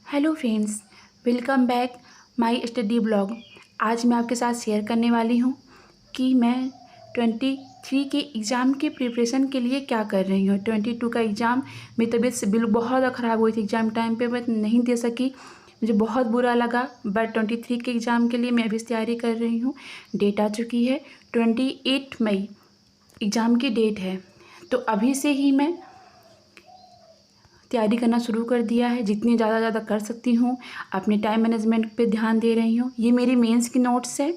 Hello friends, welcome back my study blog. आज मैं आपके साथ शेयर करने वाली हूँ कि मैं 23 के एग्ज़ाम की प्रिपरेशन के लिए क्या कर रही हूँ। 22 का एग्ज़ाम मेरी तबीयत से बिल्कुल बहुत ज़्यादा ख़राब हुई थी। एग्ज़ाम टाइम पे मैं नहीं दे सकी, मुझे बहुत बुरा लगा। बट 23 के एग्ज़ाम के लिए मैं अभी तैयारी कर रही हूँ। डेट आ चुकी है, 28 मई एग्ज़ाम की डेट है। तो अभी से ही मैं तैयारी करना शुरू कर दिया है। जितनी ज़्यादा कर सकती हूँ अपने टाइम मैनेजमेंट पे ध्यान दे रही हूँ। ये मेरी मेंस की नोट्स है,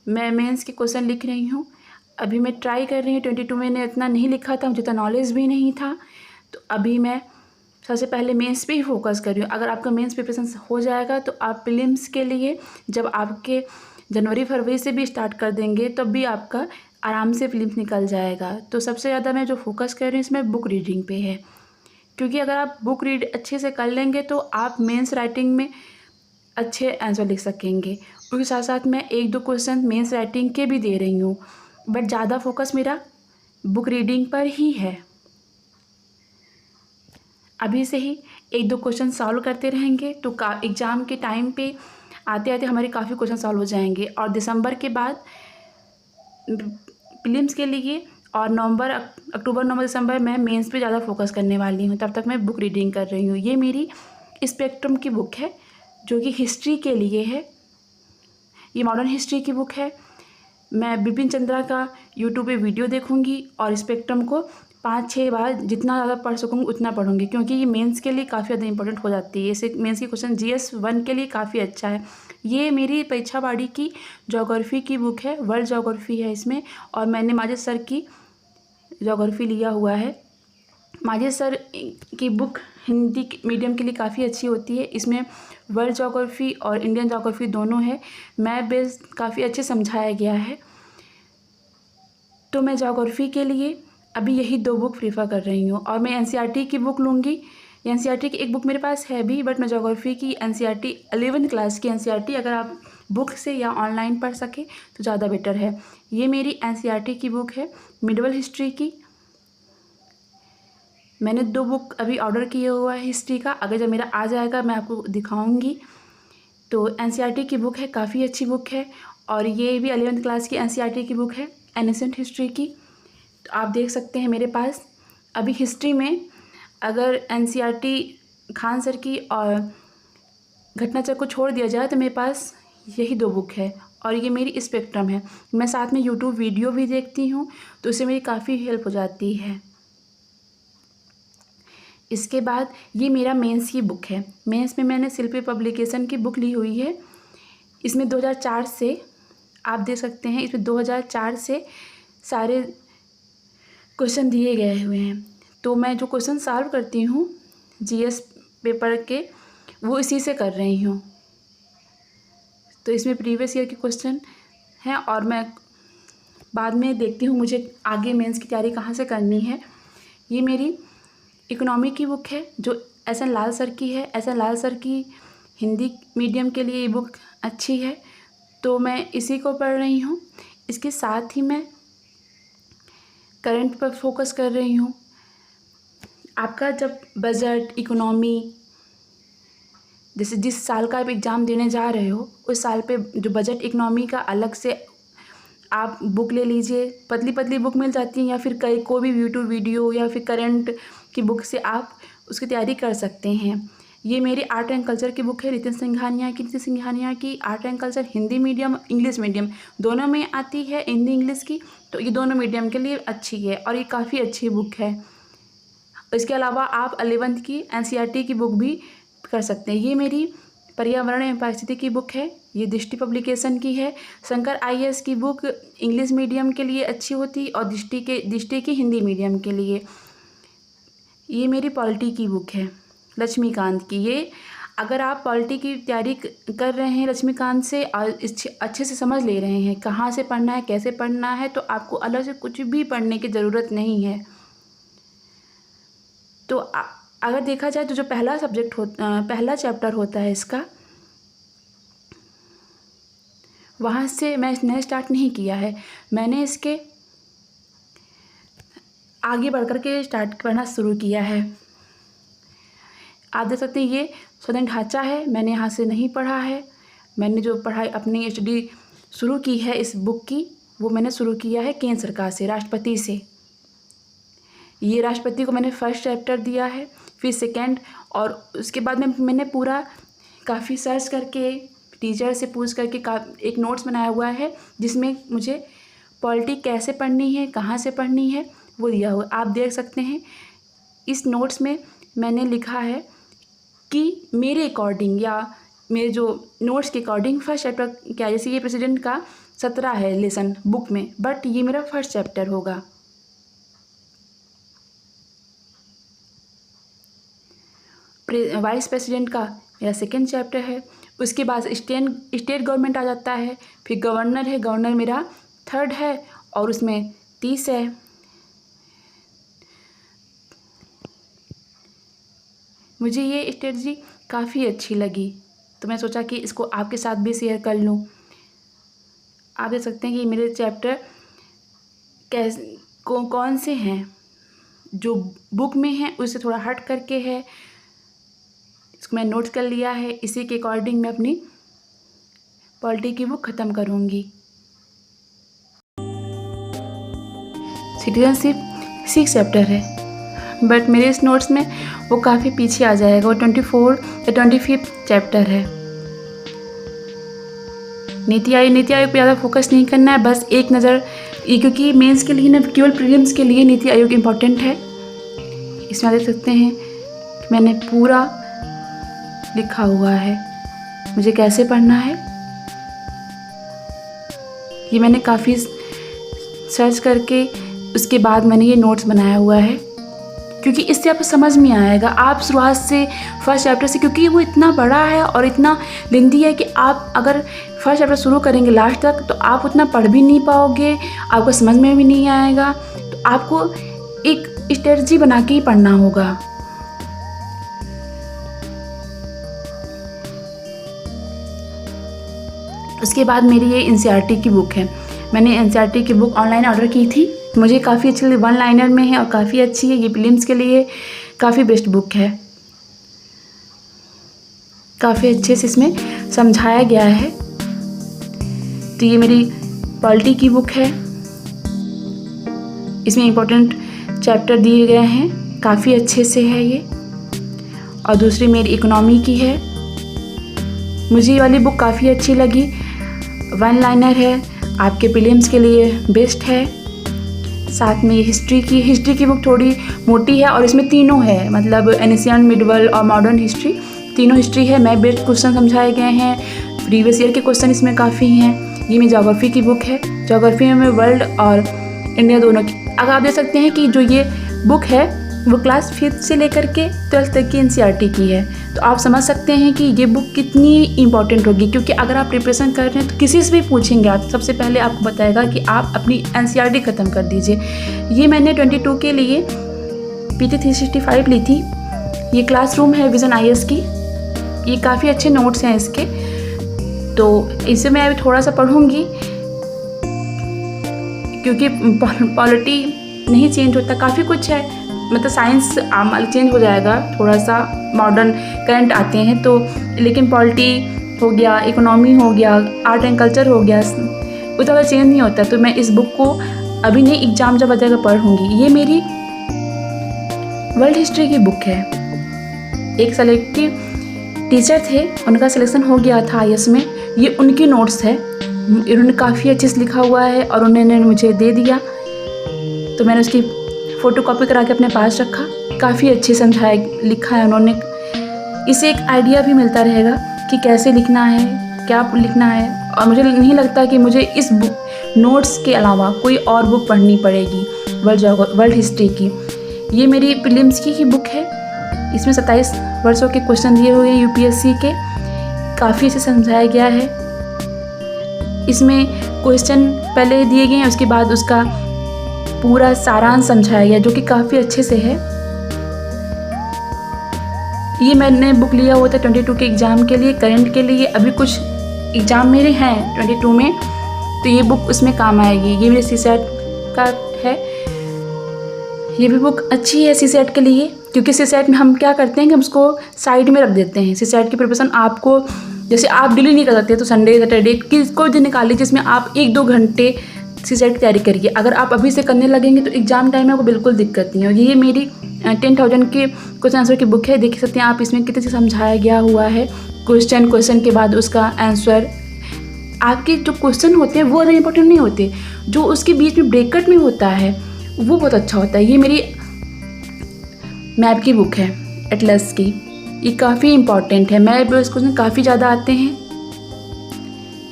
मैं मेंस के क्वेश्चन लिख रही हूँ। अभी मैं ट्राई कर रही हूँ। 22 मैंने इतना नहीं लिखा था, मुझे इतना नॉलेज भी नहीं था। तो अभी मैं सबसे पहले मेंस पे ही फोकस कर रही हूँ। अगर आपका मेंस प्रिपरेशन हो जाएगा तो आप प्रीलिम्स के लिए जब आपके जनवरी फरवरी से भी स्टार्ट कर देंगे तब भी आपका आराम से प्रीलिम्स निकल जाएगा। तो सबसे ज़्यादा मैं जो फोकस कर रही हूँ इसमें बुक रीडिंग पे है, क्योंकि अगर आप बुक रीड अच्छे से कर लेंगे तो आप मेंस राइटिंग में अच्छे आंसर लिख सकेंगे। उसके साथ साथ मैं एक दो क्वेश्चन मेंस राइटिंग के भी दे रही हूँ, बट ज़्यादा फोकस मेरा बुक रीडिंग पर ही है। अभी से ही एक दो क्वेश्चन सॉल्व करते रहेंगे तो एग्ज़ाम के टाइम पे आते आते हमारे काफ़ी क्वेश्चन सॉल्व हो जाएंगे। और दिसंबर के बाद प्रीलिम्स के लिए और अक्टूबर नवंबर दिसंबर में मेंस पे ज़्यादा फोकस करने वाली हूँ। तब तक मैं बुक रीडिंग कर रही हूँ। ये मेरी स्पेक्ट्रम की बुक है जो कि हिस्ट्री के लिए है। ये मॉडर्न हिस्ट्री की बुक है। मैं बिपिन चंद्रा का यूट्यूब पे वीडियो देखूंगी और स्पेक्ट्रम को 5-6 बार जितना ज़्यादा पढ़ सकूँगी उतना पढ़ूंगी, क्योंकि ये मेंस के लिए काफ़ी ज़्यादा इंपॉर्टेंट हो जाती है। इसे मेंस की क्वेश्चन GS 1 के लिए काफ़ी अच्छा है। ये मेरी परीक्षा बाड़ी की ज्योग्राफी की बुक है, वर्ल्ड ज्योग्राफी है इसमें। और मैंने माजिद सर की ज्योग्राफी लिया हुआ है। माजिद सर की बुक हिंदी मीडियम के लिए काफ़ी अच्छी होती है। इसमें वर्ल्ड ज्योग्राफी और इंडियन ज्योग्राफी दोनों है। मैप बेस काफ़ी अच्छे समझाया गया है। तो मैं ज्योग्राफी के लिए अभी यही 2 बुक प्रेफर कर रही हूँ। और मैं NCERT की बुक लूँगी। NCERT की एक बुक मेरे पास है भी, बट मैं ज्योग्राफी की NCERT 11th क्लास की NCERT अगर आप बुक से या ऑनलाइन पढ़ सके तो ज़्यादा बेटर है। ये मेरी NCERT की बुक है मिडिवल हिस्ट्री की। मैंने 2 बुक अभी ऑर्डर किए हुआ है हिस्ट्री का। अगर जब मेरा आ जाएगा मैं आपको दिखाऊंगी। तो NCERT की बुक है, काफ़ी अच्छी बुक है। और ये भी 11th क्लास की NCERT की बुक है, एनिसेंट हिस्ट्री की। तो आप देख सकते हैं मेरे पास अभी हिस्ट्री में अगर NCERT खान सर की और घटनाचक्र को छोड़ दिया जाए तो मेरे पास यही 2 बुक है। और ये मेरी स्पेक्ट्रम है। मैं साथ में यूट्यूब वीडियो भी देखती हूँ तो उससे मेरी काफ़ी हेल्प हो जाती है। इसके बाद ये मेरा मेंस की बुक है। मेंस में मैंने शिल्पी पब्लिकेशन की बुक ली हुई है। इसमें 2004 से आप देख सकते हैं, इसमें 2004 से सारे क्वेश्चन दिए गए हुए हैं। तो मैं जो क्वेश्चन सॉल्व करती हूँ GS पेपर के, वो इसी से कर रही हूँ। तो इसमें प्रीवियस ईयर के क्वेश्चन हैं और मैं बाद में देखती हूँ मुझे आगे मेंस की तैयारी कहाँ से करनी है। ये मेरी इकोनॉमी की बुक है जो SN लाल सर की है। SN लाल सर की हिंदी मीडियम के लिए ये बुक अच्छी है, तो मैं इसी को पढ़ रही हूँ। इसके साथ ही मैं करंट पर फोकस कर रही हूँ। आपका जब बजट इकोनॉमी, जैसे जिस साल का आप एग्ज़ाम देने जा रहे हो उस साल पे जो बजट इकोनॉमी का अलग से आप बुक ले लीजिए। पतली पतली बुक मिल जाती हैं, या फिर कोई भी यूट्यूब वीडियो या फिर करंट की बुक से आप उसकी तैयारी कर सकते हैं। ये मेरी आर्ट एंड कल्चर की बुक है, नितिन सिंघानिया की art and culture Hindi medium English medium दोनों में आती है, हिंदी इंग्लिश की। तो ये दोनों मीडियम के लिए अच्छी है और ये काफ़ी अच्छी बुक है। इसके अलावा आप 11th की NCERT की बुक भी कर सकते हैं। ये मेरी पर्यावरण एवं पारिस्थितिकी की बुक है, ये दृष्टि पब्लिकेशन की है। शंकर IAS की बुक इंग्लिश मीडियम के लिए अच्छी होती और दृष्टि की हिंदी मीडियम के लिए। ये मेरी पॉलिटी की बुक है लक्ष्मीकांत की। ये अगर आप पॉलिटी की तैयारी कर रहे हैं लक्ष्मीकांत से और अच्छे से समझ ले रहे हैं कहाँ से पढ़ना है कैसे पढ़ना है, तो आपको अलग से कुछ भी पढ़ने की ज़रूरत नहीं है। तो अगर देखा जाए तो जो पहला चैप्टर होता है इसका, वहाँ से मैंने स्टार्ट नहीं किया है। मैंने इसके आगे बढ़ कर के स्टार्ट करना शुरू किया है। आप देख सकते हैं ये स्वतंत्र ढांचा है, मैंने यहाँ से नहीं पढ़ा है। मैंने जो पढ़ाई अपनी स्टडी शुरू की है इस बुक की, वो मैंने शुरू किया है केंद्र सरकार से, राष्ट्रपति से। ये राष्ट्रपति को मैंने फर्स्ट चैप्टर दिया है, फिर सेकंड, और उसके बाद में मैंने पूरा काफ़ी सर्च करके, टीचर से पूछ करके एक नोट्स बनाया हुआ है जिसमें मुझे पॉलिटी कैसे पढ़नी है, कहाँ से पढ़नी है, वो दिया हुआ। आप देख सकते हैं इस नोट्स में मैंने लिखा है कि मेरे अकॉर्डिंग या मेरे जो नोट्स के अकॉर्डिंग फर्स्ट चैप्टर क्या, जैसे ये प्रेसिडेंट का 17 है लेसन बुक में, बट ये मेरा फर्स्ट चैप्टर होगा। वाइस प्रेसिडेंट का मेरा सेकेंड चैप्टर है। उसके बाद स्टेट गवर्नमेंट आ जाता है, फिर गवर्नर है, गवर्नर मेरा थर्ड है और उसमें 30 है। मुझे ये स्ट्रेटजी काफ़ी अच्छी लगी तो मैं सोचा कि इसको आपके साथ भी शेयर कर लूँ। आप देख सकते हैं कि मेरे चैप्टर कौन से हैं जो बुक में हैं, उससे थोड़ा हट करके है। इसको मैं नोट कर लिया है, इसी के अकॉर्डिंग मैं अपनी पॉलिटी की बुक ख़त्म करूँगी। सिटीजनशिप 6 चैप्टर है, बट मेरे इस नोट्स में वो काफ़ी पीछे आ जाएगा, वो 24 या 25 चैप्टर है। नीति आयोग पे ज़्यादा फोकस नहीं करना है, बस एक नज़र, ये क्योंकि मेंस के लिए ना, केवल प्रीलिम्स के लिए नीति आयोग इम्पॉर्टेंट है। इसमें देख सकते हैं मैंने पूरा लिखा हुआ है मुझे कैसे पढ़ना है। ये मैंने काफ़ी सर्च करके उसके बाद मैंने ये नोट्स बनाया हुआ है, क्योंकि इससे आपको समझ में आएगा। आप शुरुआत से फर्स्ट चैप्टर से, क्योंकि वो इतना बड़ा है और इतना लेंथी है कि आप अगर फर्स्ट चैप्टर शुरू करेंगे लास्ट तक तो आप उतना पढ़ भी नहीं पाओगे, आपको समझ में भी नहीं आएगा। तो आपको एक स्ट्रेटजी बना के ही पढ़ना होगा। उसके बाद मेरी ये एनसीईआरटी की बुक है। मैंने एनसीईआरटी की बुक ऑनलाइन ऑर्डर की थी, मुझे काफ़ी अच्छी लगी, 1 लाइनर में है और काफ़ी अच्छी है। ये प्रीलिम्स के लिए काफ़ी बेस्ट बुक है, काफ़ी अच्छे से इसमें समझाया गया है। तो ये मेरी पॉलिटी की बुक है, इसमें इम्पोर्टेंट चैप्टर दिए गए हैं, काफ़ी अच्छे से है ये। और दूसरी मेरी इकोनॉमी की है, मुझे ये वाली बुक काफ़ी अच्छी लगी। 1 लाइनर है, आपके प्रीलिम्स के लिए बेस्ट है। साथ में हिस्ट्री की बुक थोड़ी मोटी है और इसमें तीनों है, मतलब एंशिएंट, मिडवल और मॉडर्न हिस्ट्री, तीनों हिस्ट्री है। मैप बेस्ड क्वेश्चन समझाए गए हैं, प्रीवियस ईयर के क्वेश्चन इसमें काफ़ी हैं। ये मेरी ज्योग्राफी की बुक है, ज्योग्राफी में वर्ल्ड और इंडिया दोनों की। अगर आप देख सकते हैं कि जो ये बुक है वो क्लास 5th से लेकर के 12th तक की एनसीईआरटी की है, तो आप समझ सकते हैं कि ये बुक कितनी इंपॉर्टेंट होगी। क्योंकि अगर आप प्रिपरेशन कर रहे हैं तो किसी से भी पूछेंगे, आप सबसे पहले आपको बताएगा कि आप अपनी एनसीईआरटी ख़त्म कर दीजिए। ये मैंने 22 के लिए PT 365 ली थी। ये क्लासरूम है विजन IAS की, ये काफ़ी अच्छे नोट्स हैं इसके, तो इसे मैं अभी थोड़ा सा पढ़ूँगी क्योंकि पॉलिटी नहीं चेंज होता, काफ़ी कुछ है, मतलब साइंस चेंज हो जाएगा, थोड़ा सा मॉडर्न करंट आते हैं तो, लेकिन पॉलिटी हो गया, इकोनॉमी हो गया, आर्ट एंड कल्चर हो गया, वो ज़्यादा चेंज नहीं होता। तो मैं इस बुक को अभी नहीं, एग्जाम जब आ जाएगा पढ़ूँगी। ये मेरी वर्ल्ड हिस्ट्री की बुक है। एक सेलेक्टिव टीचर थे, उनका सिलेक्शन हो गया था IAS में, ये उनकी नोट्स है, इन्होंने काफ़ी अच्छे से लिखा हुआ है और उन्होंने मुझे दे दिया, तो मैंने उसकी फ़ोटो कॉपी करा के अपने पास रखा। काफ़ी अच्छे समझाया लिखा है उन्होंने, इससे एक आइडिया भी मिलता रहेगा कि कैसे लिखना है, क्या लिखना है। और मुझे नहीं लगता कि मुझे इस बुक नोट्स के अलावा कोई और बुक पढ़नी पड़ेगी वर्ल्ड हिस्ट्री की। ये मेरी प्रीलिम्स की बुक है, इसमें 27 वर्षों के क्वेश्चन दिए हुए UPSC के, काफ़ी अच्छे समझाया गया है। इसमें क्वेश्चन पहले दिए गए हैं, उसके बाद उसका पूरा सारांश समझाया गया, जो कि काफ़ी अच्छे से है। ये मैंने बुक लिया हुआ था 22 के एग्ज़ाम के लिए, करंट के लिए। अभी कुछ एग्ज़ाम मेरे हैं 22 में, तो ये बुक उसमें काम आएगी। ये मेरे CSAT का है, ये भी बुक अच्छी है CSAT के लिए, क्योंकि सीसेट में हम क्या करते हैं कि हम उसको साइड में रख देते हैं। सीसेट की प्रिपरेशन आपको, जैसे आप डेली नहीं कर सकते तो संडे सैटरडे कोई दिन निकाल लीजिए जिसमें आप 1-2 घंटे सीसेट की तैयारी करिए। अगर आप अभी से करने लगेंगे तो एग्ज़ाम टाइम में आपको बिल्कुल दिक्कत नहीं होगी। ये मेरी 10,000 के क्वेश्चन आंसर की बुक है, देख सकते हैं आप। इसमें कितने से समझाया गया हुआ है, क्वेश्चन के बाद उसका आंसर। आपके जो क्वेश्चन होते हैं वो ज़्यादा इंपॉर्टेंट नहीं होते, जो उसके बीच में ब्रेकट में होता है वो बहुत अच्छा होता है। ये मेरी मैप की बुक है एटलस की, ये काफ़ी इम्पॉर्टेंट है। मैप बेस्ड क्वेश्चन काफ़ी ज़्यादा आते हैं,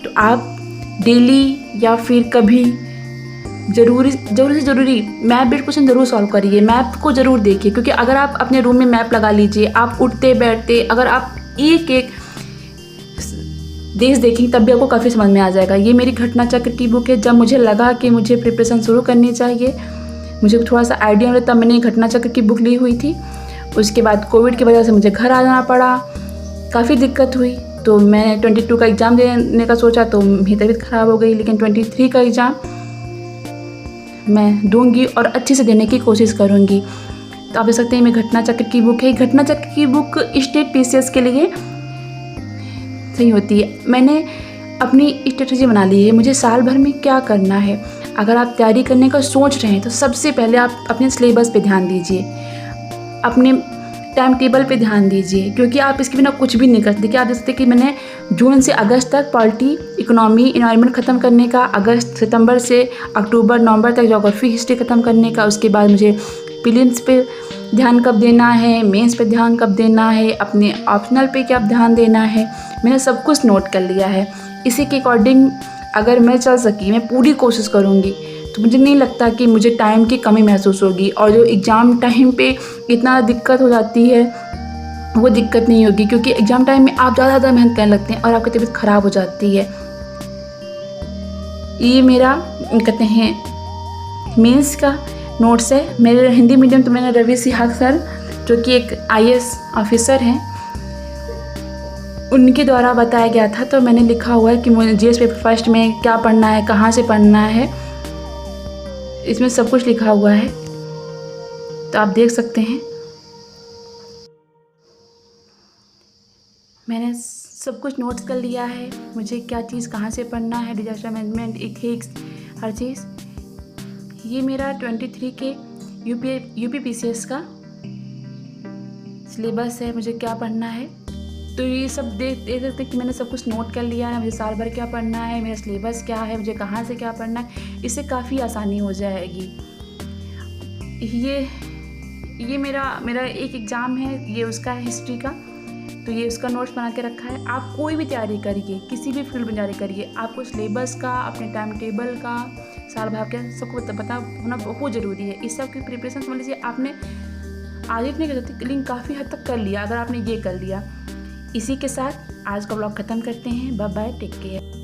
तो आप डेली या फिर कभी ज़रूरी से ज़रूरी मैप बेस्ड क्वेश्चन ज़रूर सॉल्व करिए। मैप को ज़रूर देखिए, क्योंकि अगर आप अपने रूम में मैप लगा लीजिए, आप उठते बैठते अगर आप एक देश देखेंगे तब भी आपको काफ़ी समझ में आ जाएगा। ये मेरी घटना चक्र की बुक है। जब मुझे लगा कि मुझे प्रिपरेशन शुरू करनी चाहिए, मुझे थोड़ा सा आइडिया मिला, तब मैंने घटना चक्र की बुक ली हुई थी। उसके बाद कोविड की वजह से मुझे घर आ जाना पड़ा, काफ़ी दिक्कत हुई, तो मैंने 22 का एग्ज़ाम देने का सोचा तो मेरी तबीयत ख़राब हो गई। लेकिन 23 का एग्ज़ाम मैं दूंगी और अच्छे से देने की कोशिश करूंगी। तो आप देख सकते हैं मैं घटना चक्र की बुक है। घटना चक्र की बुक स्टेट पीसीएस के लिए सही होती है। मैंने अपनी स्ट्रेटजी बना ली है, मुझे साल भर में क्या करना है। अगर आप तैयारी करने का सोच रहे हैं तो सबसे पहले आप अपने सिलेबस पे ध्यान दीजिए, अपने टाइम टेबल पे ध्यान दीजिए, क्योंकि आप इसके बिना कुछ भी नहीं कर सकते। देखिए, आप देख सकते हैं कि मैंने जून से अगस्त तक पॉलिटी, इकोनॉमी, एनवायरनमेंट ख़त्म करने का, अगस्त सितंबर से अक्टूबर नवंबर तक ज्योग्राफी हिस्ट्री ख़त्म करने का। उसके बाद मुझे प्रीलिम्स पे ध्यान कब देना है, मेंस पे ध्यान कब देना है, अपने ऑप्शनल पे क्या ध्यान देना है, मैंने सब कुछ नोट कर लिया है। इसी के अकॉर्डिंग अगर मैं चल सकी, मैं पूरी कोशिश करूँगी, तो मुझे नहीं लगता कि मुझे टाइम की कमी महसूस होगी। और जो एग्ज़ाम टाइम पे इतना दिक्कत हो जाती है वो दिक्कत नहीं होगी, क्योंकि एग्ज़ाम टाइम में आप ज़्यादा मेहनत करने लगते हैं और आपकी तबीयत ख़राब हो जाती है। ये मेरा कहते हैं मेंस का नोट्स है। मेरे हिंदी मीडियम तो मैंने रवि सिहाग सर, जो कि एक IAS ऑफिसर हैं, उनके द्वारा बताया गया था। तो मैंने लिखा हुआ है कि मुझे GS पेपर फर्स्ट में क्या पढ़ना है, कहाँ से पढ़ना है, इसमें सब कुछ लिखा हुआ है, तो आप देख सकते हैं। मैंने सब कुछ नोट्स कर लिया है, मुझे क्या चीज़ कहाँ से पढ़ना है, डिजास्टर मैनेजमेंट, इथिक्स, हर चीज़। ये मेरा 23 के यूपी PCS का सिलेबस है, मुझे क्या पढ़ना है। तो ये सब देख सकते कि मैंने सब कुछ नोट कर लिया है, मुझे साल भर क्या पढ़ना है, मेरा सिलेबस क्या है, मुझे कहाँ से क्या पढ़ना है। इससे काफ़ी आसानी हो जाएगी। ये मेरा एक एग्ज़ाम है, ये उसका है हिस्ट्री का, तो ये उसका नोट्स बना के रखा है। आप कोई भी तैयारी करिए, किसी भी फील्ड में तैयारी करिए, आपको सिलेबस का, अपने टाइम टेबल का, साल भर का सबको पता होना बहुत ज़रूरी है। इससे आपकी प्रिपरेशन समझ लीजिए आपने आगे नहीं कर सकती, लेकिन काफ़ी हद तक कर लिया अगर आपने ये कर लिया। इसी के साथ आज का व्लॉग ख़त्म करते हैं। Bye bye, take care.